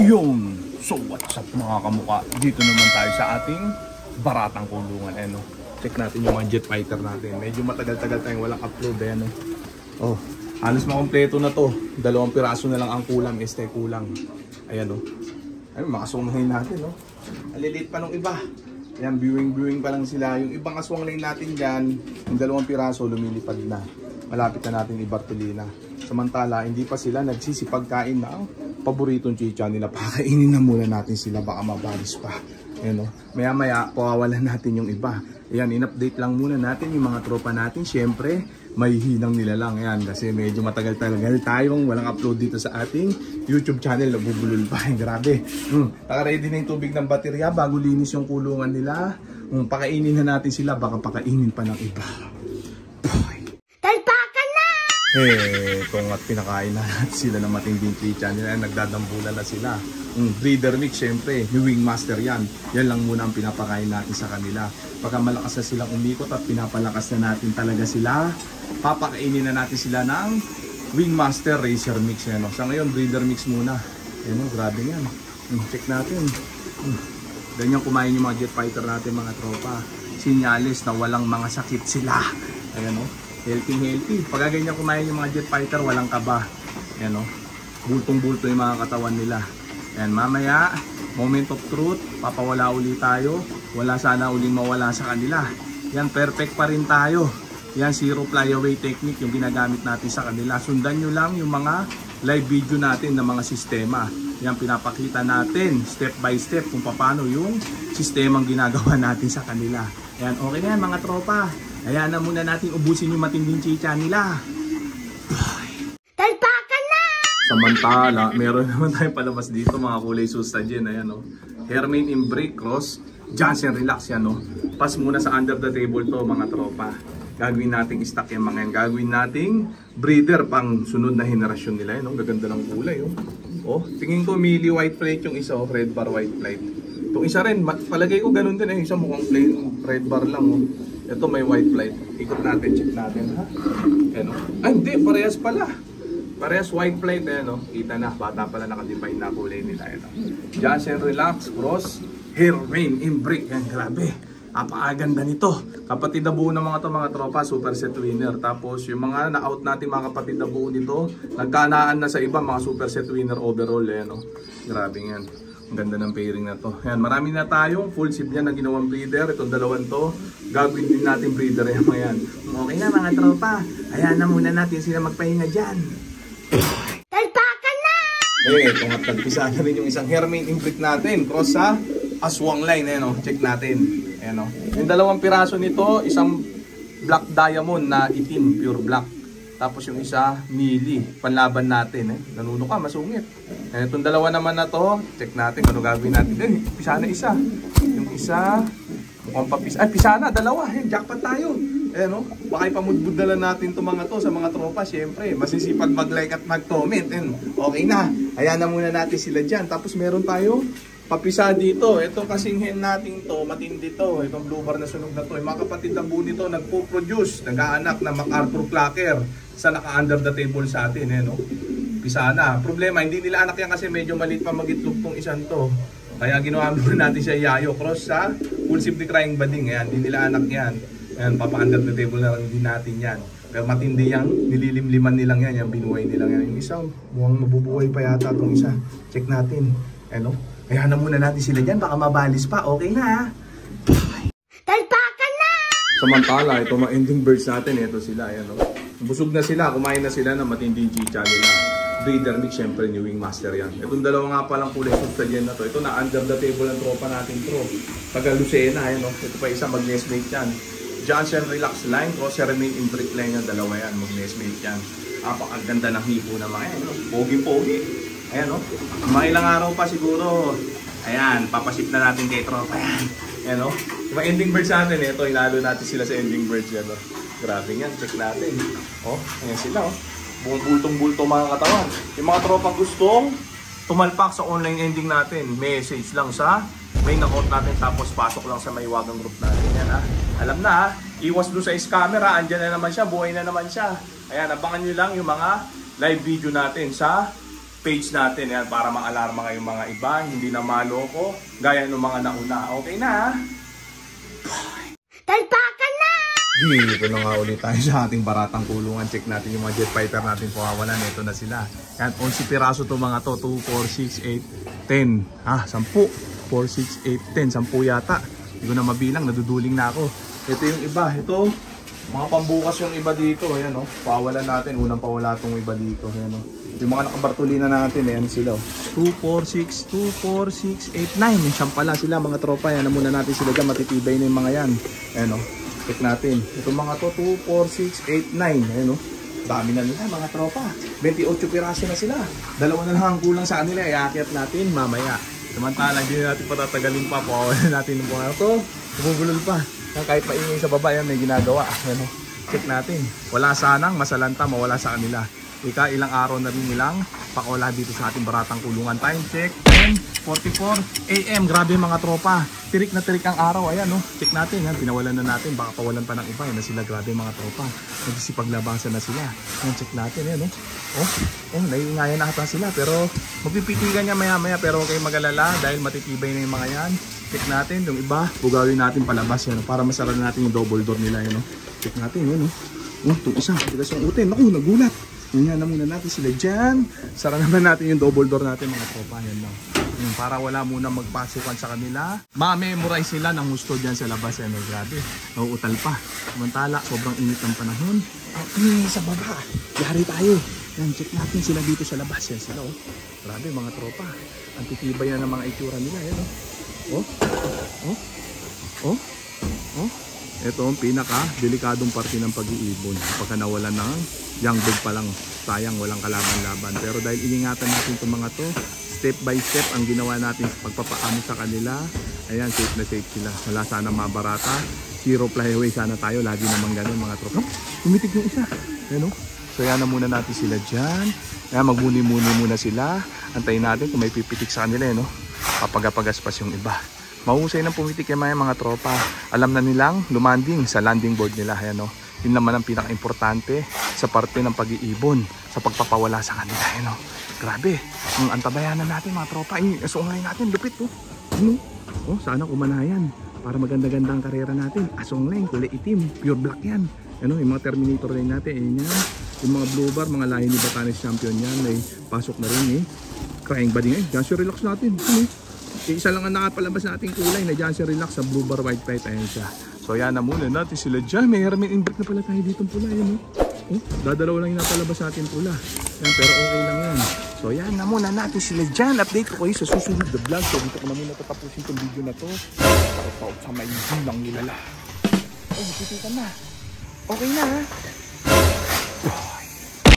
Yun! So what's up mga kamuka? Dito naman tayo sa ating baratang kulungan. Ano? Check natin yung mga jet fighter natin. Medyo matagal-tagal tayong walang upload. Ano? Oh, halos makompleto na to. 2 piraso na lang ang kulang. Kulang. Ayan o. Ay, makasunahin natin o. Alilit pa nung iba. Ayan, viewing pa lang sila. Yung ibang aswang line natin dyan, yung 2 piraso lumilipad na. Malapit na natin i-Bartolina. Samantala, hindi pa sila nagsisipagkain na ang paboritong chicha nila. Pakainin na muna natin sila, baka mabalis pa. Ayan, no? Maya-maya, pawawalan natin yung iba. Ayan, in-update lang muna natin yung mga tropa natin. Siyempre, may hinang nila lang. Ayan, kasi medyo matagal-tagal tayong walang upload dito sa ating YouTube channel. Nabubulol pa. Grabe. Naka-ready na yung tubig ng baterya bago linis yung kulungan nila. Pakainin na natin sila, baka pakainin pa ng iba. Ito nga't pinakain na sila ng matinding chicha nila. Nagdadambulan na sila. Breeder mix, syempre, yung wingmaster yan. Yan lang muna ang pinapakain natin sa kanila. Pagka malakas na silang umikot at pinapalakas na natin talaga sila, papakainin na natin sila ng wingmaster racer mix. Yan, no? Sa ngayon, breeder mix muna. Yan, no? Grabe yan. Check natin. Ganyan kumain yung mga jet fighter natin, mga tropa. Sinyalis na walang mga sakit sila. Ayan, no? Healthy. Pag ganyan kumain yung mga jet fighter, walang kaba. Yan, no? Bultong-bulto yung mga katawan nila. Yan, mamaya, moment of truth, papawala uli tayo. Wala sana uling mawala sa kanila. Yan, perfect pa rin tayo. Yan, zero flyaway technique yung ginagamit natin sa kanila. Sundan nyo lang yung mga live video natin ng mga sistema. Yan, pinapakita natin step by step kung paano yung sistemang ginagawa natin sa kanila. Yan, okay na yan mga tropa. Hayaan na muna natin ubusin yung matinding chicha nila. Talpakan na! Samantala, meron naman tayong palabas dito mga kulay susta dyan. Ayan, no? Hermain Imbric Cross, Johnson Relax yan. No? Pass muna sa under the table to mga tropa. Gagawin nating stock yung mga yan. Gagawin nating breeder pang sunod na henerasyon nila. Yan, no? Gaganda ng kulay. Oh, tingin ko mili white plate yung isa. Red bar white plate. Itong isa rin, palagay ko ganun din. Isa mukhang plain red bar lang. Ito may white flight. Ikot natin, check natin ha. Ano? Ah, hindi, parehas pala. Parehas white flight, no? Kita na, bata pala nakadefine na kulay nila. Johnson Relax Cross, Hermain Imbric. Yan, grabe. Napakaganda nito. Kapatid na buo ng mga mga tropa, super set winner. Tapos yung mga na-out natin mga kapatid na buo nito, nagkanaan na sa iba, mga super set winner overall. No? Grabe yan. Ang ganda ng pairing na to. Ayan, marami na tayong full sip niya na ginawang breeder. Itong 2 to, gagawin din natin breeder yan mga yan. Okay na mga tropa. Ayan na muna natin sila magpahinga dyan. Talpakan na! Ito nga, tagpisa na rin yung isang Hermain Imbric natin. Cross sa aswang line. Ayan, check natin. Ayan, yung 2 piraso nito, isang black diamond na itim, pure black. Tapos yung isa, mili, panlaban natin. Nanuno ka, masungit. Itong 2 naman na to, check natin ano gagawin natin. Pisa na isa. Yung isa, mukhang papisa. Ay, pisa na, 2. Jackpot tayo. Ayan, baka ipamudbud na lang natin itong mga to sa mga tropa. Siyempre, masisipag mag-like at mag-comment. Okay na, hayaan na muna natin sila dyan. Tapos meron tayo papisa dito. Ito kasing hen natin to, matindi to. Itong blue bar na sunog na to. Yung mga kapatid na buo nito, nagpo-produce, nag-aanak na MacArthur Clacker sa naka-under the table sa atin. Pisa na. Problema, hindi nila anak yan kasi medyo maliit pa mag-itlog tong isang to. Kaya ginawa muna natin siya yayo. Cross sa full sip de crying bading. Ayan, hindi nila anak yan. Ayan, papa-under the table na lang din natin yan. Pero matindi yan, nililimliman nilang yan, yung binuhay nilang yan. Yung isa, mukhang mabubuhay pa yata itong isa. Check natin. Kaya na muna natin sila dyan, baka mabalis pa. Okay na. Talpakan na! Samantala, ito mga ending birds natin, ito sila. Ayan, busog na sila, kumain na sila ng matinding chicha nila. Breeder mix, syempre ni wingmaster yan. Itong 2 nga palang kulay susta dyan na to. Ito na under the table ng tropa natin to. Taga Lucena, ayan, ito pa isa, mag-nestmate yan. Johnson Relax line, Cross Hermain Imbric line yung 2 yan, mag-nestmate yan. Ang ganda ng hipo na mga yan, pogi-pogi. Ayan, mga ilang araw pa siguro. Ayan, papasip na natin kay tropa yan. Ayan, yung ending birds natin, ito, inalo natin sila sa ending birds yan. Grabe yan, check natin. Ayan sila, buong bultong-bulto mga katawan. Yung mga tropang gustong tumalpak sa online ending natin, message lang sa main account natin, tapos pasok lang sa Maywagang group natin. Yan, alam na, iwas doon sa scammer, andyan na naman siya, buhay na naman siya. Ayan, abangan nyo lang yung mga live video natin sa page natin. Yan, para ma-alarma kayong mga iba. Hindi na maloko. Gaya ng mga nauna. Okay na ha? Talpakan na! Dito na nga ulit tayo sa ating baratang kulungan. Check natin yung mga jet fighter natin pawawalan. Ito na sila. Yan, 11 piraso to mga to. 2, 4, 6, 8, 10. Ha, 10. 4, 6, 8, 10. 10 yata. Hindi ko na mabilang. Naduduling na ako. Ito yung iba. Ito, mga pambukas yung iba dito. Ayan o. Pawawalan natin. Unang pawala itong iba dito. Ayan o. Yung mga nakabartolina natin. Ayan sila o. 2, 4, 6, 2, 4, 6, 8, 9. Yung siyam pala sila mga tropa. Yan na muna natin sila dyan. Matitibay na yung mga yan. Ayan o. Check natin. Itong mga to, 2, 4, 6, 8, 9. Ayan o. Dami na nila mga tropa. 28 piraso na sila. Dalawa na lang ang kulang sa kanila. Iakyat natin mamaya. Samantala, hindi na natin patatagalin pa. Pawawalan natin yung mga to. Bubulol pa. Kahit maingay sa baba, yan may ginagawa. Ayan o. Check natin. Wala sanang masalanta, mawala sa kanila. Ika, ilang araw na rin nilang pakawala dito sa ating baratang kulungan. Time check, 10:44 AM. Grabe mga tropa. Tirik na tirik ang araw. Ayan no. Check natin. Yan. Pinawalan na natin. Baka pawalan pa ng iba. Yan na sila. Grabe mga tropa. Nagsisipaglabasan na sila. Yan, check natin. Yan no. Naiingayan na ata sila. Pero magpipitigan niya maya maya. Pero huwag kayong mag-alala dahil matitibay na yung mga yan. Check natin. Yung iba, bugawin natin palabas yan. Para masara natin yung double door nila. Yan no. Check natin. Yan no. Itong isa. Tigas yung utin. Naku, nagulat. Yan na muna natin sila dyan. Sara naman natin yung double door natin mga tropa. Yan lang. Para wala muna magpasukan sa kanila. Ma-memorize sila ng gusto dyan sa labas. Yan, grabe. Nauutal pa. Samantala, sobrang init ng panahon. Sa baba. Yari tayo. Yan, check natin sila dito sa labas. Yan sila oh. Grabe mga tropa. Ang titibay na ng mga itsura nila. Yan oh. Ito ang pinaka-delikadong parte ng pag-iibon. Pagka nawalan ng young bird pa lang, sayang walang kalaban-laban. Pero dahil iningatan natin itong mga to, step by step ang ginawa natin sa pagpapaamo sa kanila. Ayan, safe na safe sila. Wala sana mabarata. Zero flyaway sana tayo. Lagi naman ganun mga tropa. Tumitig yung isa. Ayan, so yan na muna natin sila dyan. Ayan, magmuni-muni muna sila. Antayin natin kung may pipitik sa kanila. Papagaspas yung iba. Mahusay ng pumitik yung mga tropa. Alam na nilang lumanding sa landing board nila. Ayan, yun naman ang pinaka-importante sa parte ng pag-iibon, sa pagpapawala sa kanila. Ayan, grabe. Ang antabayanan natin mga tropa. Asungay natin, lupit sana kumanayan. Para maganda-ganda ang karera natin. Asungay, kulay itim, pure black yan. Yung mga Terminator line natin. Ayan yan. Yung mga blue bar, mga lahi ni Batanes Champion yan. May pasok na rin Crying bading Jansen relax natin. Isa lang ang nakapalabas nating kulay na Jansen relax sa blue bar white fight. Ayan siya. So yan na muna natin sila dyan. May hermit inbreak na pala tayo dito pula. Dadalaw lang yung napalabas natin pula. Yan, pero okay lang yan. So yan na muna natin sila dyan. Update ko kayo sa susunod na vlog. So dito ko na muna tatapusin itong video na to. Para sa may bilang nilala. Ay, nakikita na. Okay na ha.